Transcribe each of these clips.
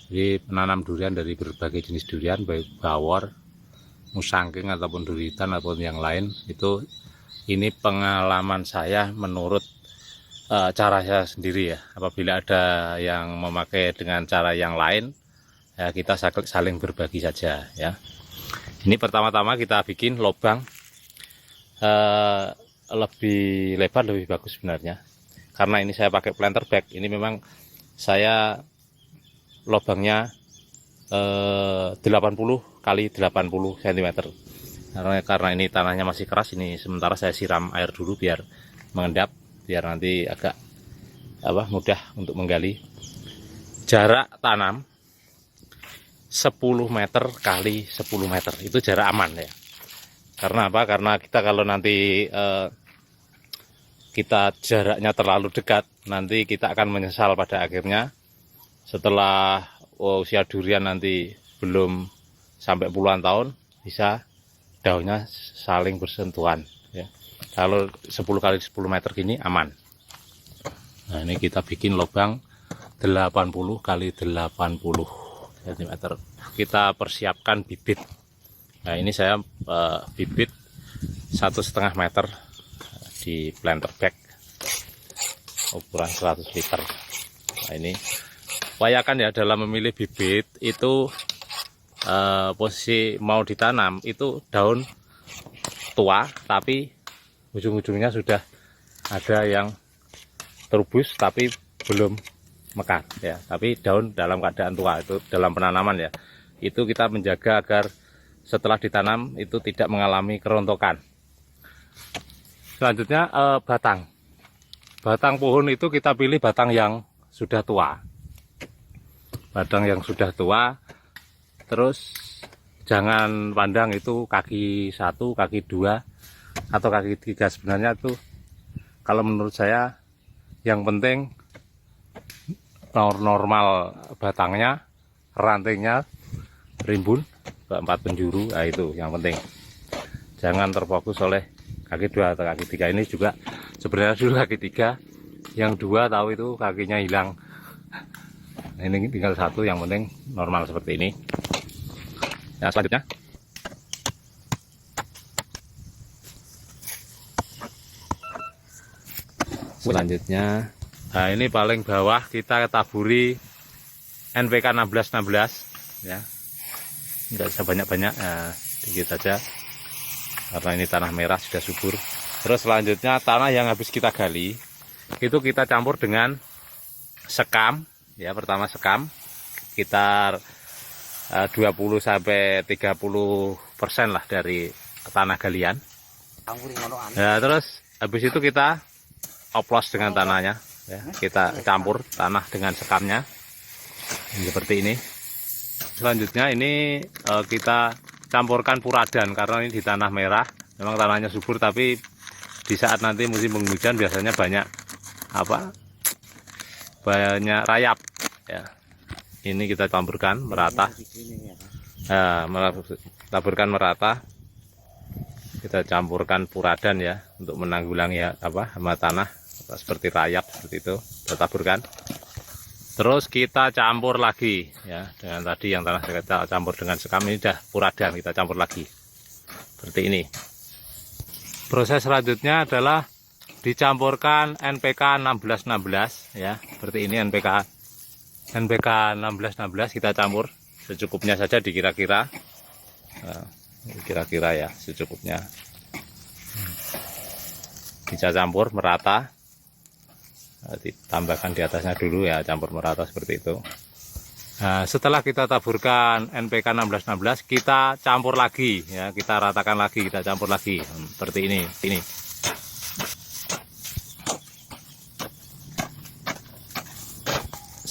Jadi penanam durian dari berbagai jenis durian, baik bawor, musangking ataupun duritan ataupun yang lain. Itu ini pengalaman saya menurut cara saya sendiri ya. Apabila ada yang memakai dengan cara yang lain, ya kita saling berbagi saja ya. Ini pertama-tama kita bikin lubang lebih lebar, lebih bagus sebenarnya. Karena ini saya pakai planter bag, ini memang saya lubangnya 80 kali 80 cm. Karena ini tanahnya masih keras, ini sementara saya siram air dulu biar mengendap, biar nanti agak mudah untuk menggali. Jarak tanam 10 meter kali 10 meter itu jarak aman ya. Karena apa? Karena kita kalau nanti kita jaraknya terlalu dekat, nanti kita akan menyesal pada akhirnya. Setelah usia durian nanti belum sampai puluhan tahun, bisa daunnya saling bersentuhan ya. Kalau 10 kali 10 meter gini aman. Nah, ini kita bikin lubang 80 kali 80 cm. Kita persiapkan bibit. Nah, ini saya bibit 1,5 meter di planter bag ukuran 100 liter. Nah, ini upayakan ya dalam memilih bibit itu posisi mau ditanam itu daun tua tapi ujung-ujungnya sudah ada yang terubus tapi belum mekar ya, tapi daun dalam keadaan tua. Itu dalam penanaman ya, itu kita menjaga agar setelah ditanam itu tidak mengalami kerontokan. Selanjutnya batang pohon itu kita pilih batang yang sudah tua. Batang yang sudah tua, terus jangan pandang itu kaki 1, kaki 2 atau kaki 3. Sebenarnya tuh kalau menurut saya yang penting normal batangnya, rantingnya rimbun ke 4 penjuru. Nah, itu yang penting, jangan terfokus oleh kaki 2 atau kaki 3. Ini juga sebenarnya dulu kaki 3, yang 2 tahu itu kakinya hilang. Ini tinggal 1, yang penting normal seperti ini. Nah, selanjutnya nah ini paling bawah kita taburi NPK 1616 ya. Enggak usah banyak-banyak, sedikit saja karena ini tanah merah sudah subur. Terus selanjutnya tanah yang habis kita gali itu kita campur dengan sekam ya. Pertama sekam sekitar 20-30% lah dari tanah galian. Ya, terus habis itu kita oplos dengan tanahnya ya. Kita campur tanah dengan sekamnya seperti ini. Selanjutnya ini kita campurkan puradan karena ini di tanah merah, memang tanahnya subur, tapi di saat nanti musim penghujan biasanya banyak rayap ya. Ini kita campurkan merata, taburkan merata. Kita campurkan puradan ya untuk menanggulangi hama tanah seperti rayap seperti itu. Kita taburkan. Terus kita campur lagi ya dengan tadi yang tanah kita campur dengan sekam. Ini sudah puradan, kita campur lagi seperti ini. Proses selanjutnya adalah dicampurkan NPK 1616 ya, seperti ini. NPK 1616 kita campur secukupnya saja, dikira-kira kira-kira ya secukupnya. Bisa campur merata, ditambahkan di atasnya dulu ya, campur merata seperti itu. Nah, setelah kita taburkan NPK 1616 kita campur lagi ya, kita ratakan lagi, kita campur lagi seperti ini.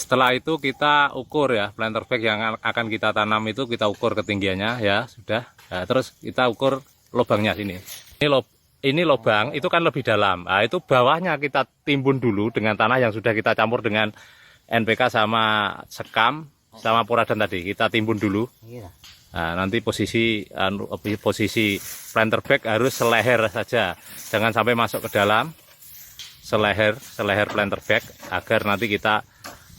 Setelah itu kita ukur ya, planter bag yang akan kita tanam itu kita ukur ketinggiannya ya, sudah. Nah, terus kita ukur lubangnya sini. Ini lubang itu kan lebih dalam. Nah, itu bawahnya kita timbun dulu dengan tanah yang sudah kita campur dengan NPK sama sekam sama puradan tadi. Kita timbun dulu. Nah, nanti posisi planter bag harus seleher saja. Jangan sampai masuk ke dalam. Seleher planter bag agar nanti kita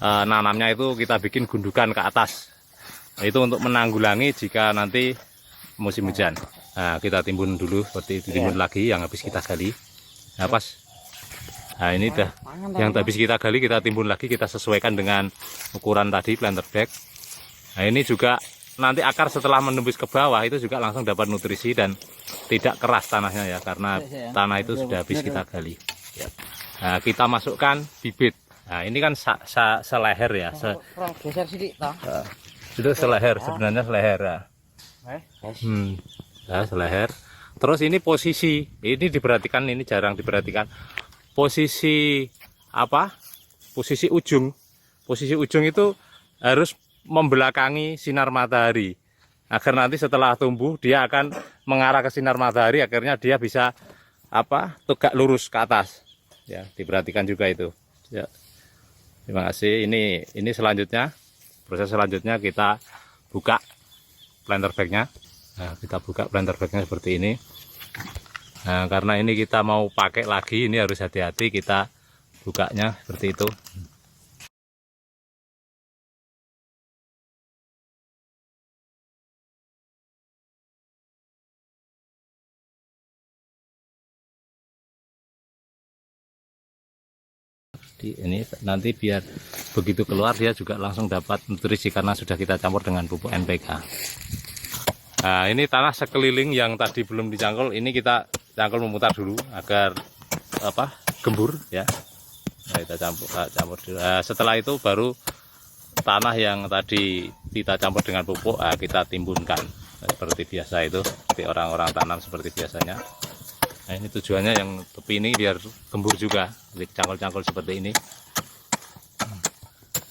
nanamnya itu kita bikin gundukan ke atas. Nah, itu untuk menanggulangi jika nanti musim hujan. Nah, kita timbun dulu seperti itu, timbun lagi yang habis kita gali. Nah, pas. Nah, ini dah yang habis kita gali, kita timbun lagi, kita sesuaikan dengan ukuran tadi planter bag. Nah, ini juga nanti akar setelah menembus ke bawah itu juga langsung dapat nutrisi dan tidak keras tanahnya ya, karena tanah itu sudah habis kita gali. Nah, kita masukkan bibit. Nah, ini kan seleher ya. Itu seleher, sebenarnya seleher ya. Nah, seleher. Terus ini posisi, ini diperhatikan, ini jarang diperhatikan. Posisi apa? Posisi ujung. Posisi ujung itu harus membelakangi sinar matahari. Agar nanti setelah tumbuh dia akan mengarah ke sinar matahari, akhirnya dia bisa tegak lurus ke atas. Ya, diperhatikan juga itu. Ya. Terima kasih. Ini selanjutnya, proses selanjutnya kita buka planter bagnya. Nah, kita buka planter bagnya seperti ini. Nah, karena ini kita mau pakai lagi, ini harus hati-hati kita bukanya seperti itu. Ini nanti biar begitu keluar dia juga langsung dapat nutrisi karena sudah kita campur dengan pupuk NPK. Nah, ini tanah sekeliling yang tadi belum dicangkul, ini kita cangkul memutar dulu agar gembur ya. Nah, kita campur dulu. Nah, setelah itu baru tanah yang tadi kita campur dengan pupuk kita timbunkan. Nah, seperti biasa itu, seperti orang-orang tanam seperti biasanya. Nah, ini tujuannya yang tepi ini biar gembur juga, cangkul-cangkul seperti ini.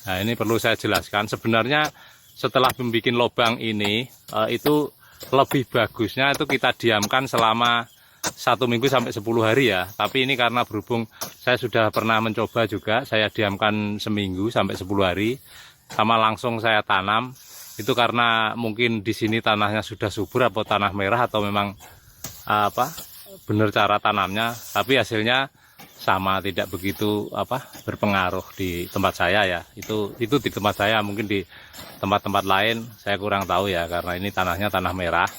Nah, ini perlu saya jelaskan, sebenarnya setelah membuat lubang ini itu lebih bagusnya itu kita diamkan selama 1 minggu sampai 10 hari ya. Tapi ini karena berhubung saya sudah pernah mencoba juga, saya diamkan seminggu sampai 10 hari sama langsung saya tanam. Itu karena mungkin di sini tanahnya sudah subur atau tanah merah atau memang benar cara tanamnya, tapi hasilnya sama, tidak begitu berpengaruh di tempat saya ya. Itu di tempat saya, mungkin di tempat-tempat lain saya kurang tahu ya, karena ini tanahnya tanah merah.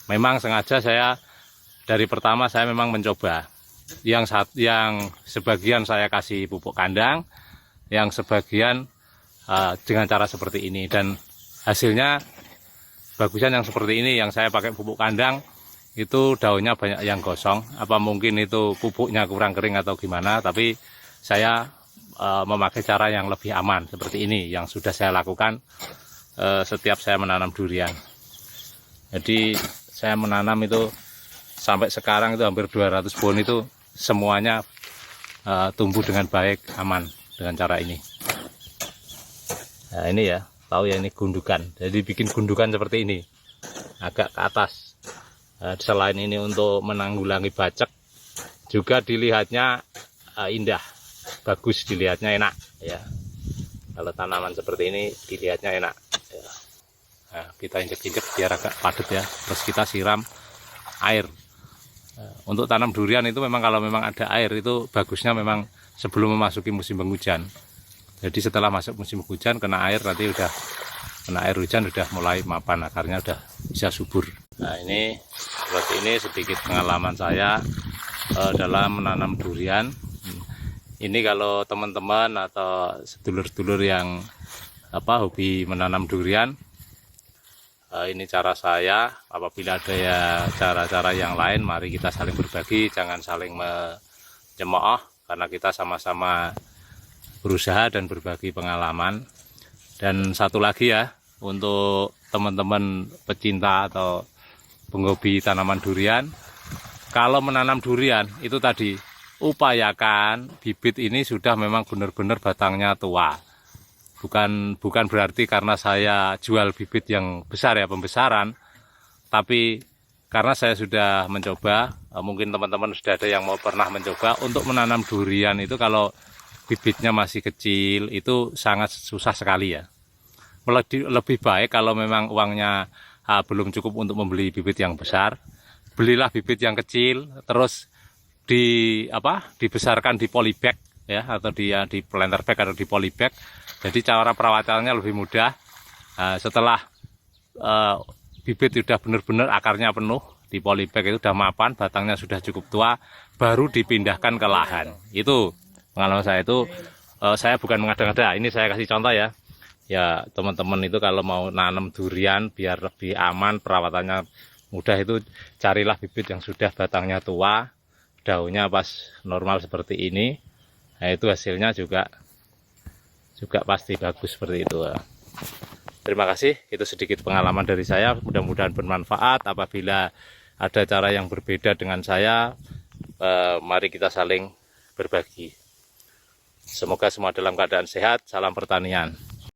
Memang sengaja saya dari pertama saya memang mencoba. Yang sebagian saya kasih pupuk kandang, yang sebagian dengan cara seperti ini, dan hasilnya bagusan yang seperti ini. Yang saya pakai pupuk kandang itu daunnya banyak yang gosong, apa mungkin itu pupuknya kurang kering atau gimana, tapi saya memakai cara yang lebih aman seperti ini yang sudah saya lakukan setiap saya menanam durian. Jadi saya menanam itu sampai sekarang itu hampir 200 pohon itu semuanya tumbuh dengan baik, aman dengan cara ini. Nah, ini ya, tahu ya, ini gundukan. Jadi bikin gundukan seperti ini agak ke atas. Selain ini untuk menanggulangi bacek, juga dilihatnya indah, bagus, dilihatnya enak ya. Kalau tanaman seperti ini dilihatnya enak ya. Nah, kita injek-injek biar agak padat ya, terus kita siram air. Untuk tanam durian itu memang kalau memang ada air itu bagusnya memang sebelum memasuki musim penghujan. Jadi setelah masuk musim hujan kena air, nanti udah kena air hujan udah mulai mapan, akarnya udah bisa subur. Nah, ini seperti ini sedikit pengalaman saya dalam menanam durian. Ini kalau teman-teman atau sedulur-sedulur yang hobi menanam durian, ini cara saya. Apabila ada ya cara-cara yang lain, mari kita saling berbagi, jangan saling mencemooh, karena kita sama-sama berusaha dan berbagi pengalaman. Dan satu lagi ya, untuk teman-teman pecinta atau penghobi tanaman durian, kalau menanam durian itu tadi upayakan bibit ini sudah memang benar-benar batangnya tua. Bukan berarti karena saya jual bibit yang besar ya, pembesaran, tapi karena saya sudah mencoba, mungkin teman-teman sudah ada yang mau pernah mencoba untuk menanam durian itu, kalau bibitnya masih kecil itu sangat susah sekali ya. Lebih baik kalau memang uangnya belum cukup untuk membeli bibit yang besar, belilah bibit yang kecil, terus dibesarkan di polybag ya, atau di planter bag atau di polybag. Jadi cara perawatannya lebih mudah. Nah, setelah bibit sudah benar-benar akarnya penuh, di polybag itu sudah mapan, batangnya sudah cukup tua, baru dipindahkan ke lahan. Itu pengalaman saya. Itu saya bukan mengada-ngada, ini saya kasih contoh ya. Ya teman-teman itu kalau mau nanam durian biar lebih aman, perawatannya mudah, itu carilah bibit yang sudah batangnya tua, daunnya pas normal seperti ini. Nah itu hasilnya juga pasti bagus seperti itu. Terima kasih, itu sedikit pengalaman dari saya, mudah-mudahan bermanfaat. Apabila ada cara yang berbeda dengan saya, mari kita saling berbagi. Semoga semua dalam keadaan sehat. Salam pertanian.